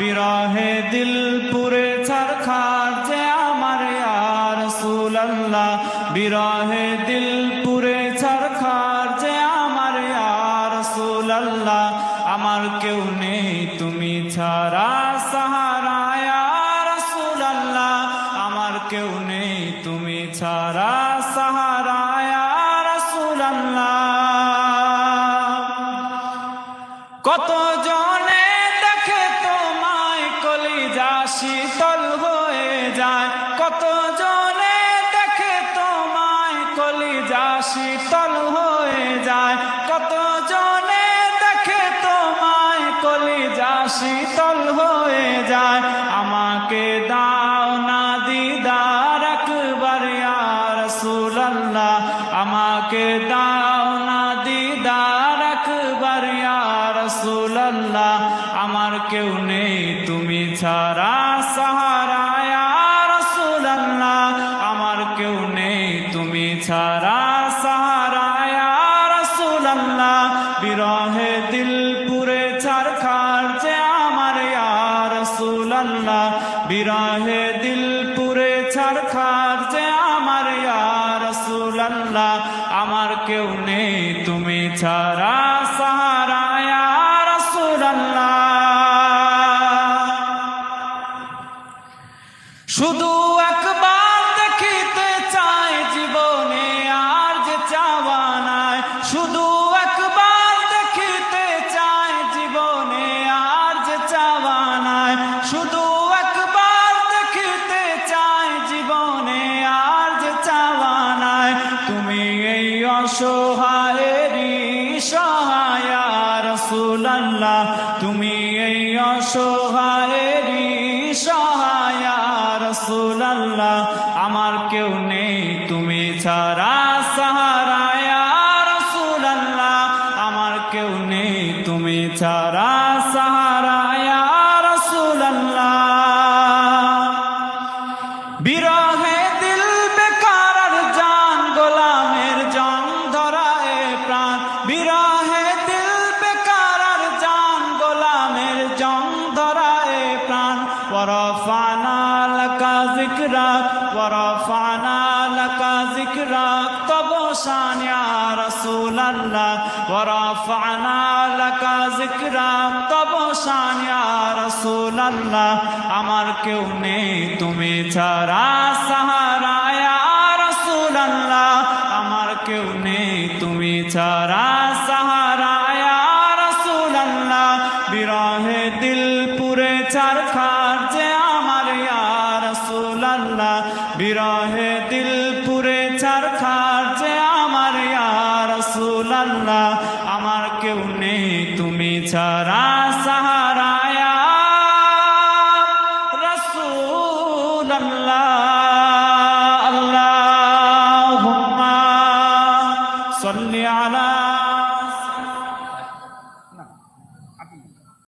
বিরহে দিল পুরে ছারখার যে আমার ইয়া রাসূলুল্লাহ, বিরহে দিল পুরে ছারখার যে আমার ইয়া রাসূলুল্লাহ। আমার কেউ নেই তুমি ছাড়া সাহারা ইয়া রাসূলুল্লাহ, আমার কেউ নেই তুমি ছাড়া সাহারা ইয়া রাসূলুল্লাহ। কত জনে দেখে তোমায় কলিজা শীতল হয়ে যায়, কত জনে দেখে তোমায় কলিজা শীতল হয়ে যায়, কত জনে দেখে তোমায় কলিজা শীতল হয়ে যায়। আমাকে দাও না দিদার একবার ইয়া রাসূলুল্লাহ, আমাকে দাও না দিদার একবার ইয়া রাসূলুল্লাহ। আমার কেউ নেই তুমি ছাড়া সাহারা ইয়া রাসূলুল্লাহ, আমার কেউ নেই তুমি ছাড়া সাহারা ইয়া রাসূলুল্লাহ। বিরহে দিল পুরে ছারখার যে আমার ইয়া রাসূলুল্লাহ, বিরহে দিল পুরে ছারখার যে আমার ইয়া রাসূলুল্লাহ। আমার কেউ নেই তুমি ছাড়া সাহারা ইয়া রাসূলুল্লাহ। শুধু একবার দেখিতে চাই জীবনে আর যে চাওয়া নাই, শুধু একবার দেখিতে চাই জীবনে আর যে চাওয়া নাই, শুধু একবার দেখিতে চাই জীবনে আর যে চাওয়া নাই। তুমি এই অসহায়েরই সহায় ইয়া রাসূলুল্লাহ, তুমি এই অসহায়েরই সহায় ইয়া রাসূলুল্লাহ। আমার কেউ নেই তুমি ছাড়া সাহারা ইয়া রাসূলুল্লাহ, আমার কেউ নেই তুমি ছাড়া সাহারা ইয়া রাসূলুল্লাহ। বিরহে দিল বেকার আর জান গোলামের জং ধরায় প্রাণ, বিরহে দিল বেকার আর জান গোলামের জং ধরায় প্রাণ। ওয়ারাফানা লাকা যিকরাক, ওয়ারাফানা লাকা যিকরাক, তব শান ইয়া রাসূলুল্লাহ, ওয়ারাফানা লাকা যিকরাক, তব শান ইয়া রাসূলুল্লাহ। আমার কেউ নেই তুমি ছাড়া সাহারা ইয়া রাসূলুল্লাহ, আমার কেউ নেই তুমি ছাড়া সাহারা ইয়া রাসূলুল্লাহ। বিরহে দিল পুরে ছারখার যে আমার ইয়া রাসূলুল্লাহ, বিরহে দিল পুরে ছারখার যে আমার ইয়া রাসূলুল্লাহ। আমার কেউ নেই তুমি ছাড়া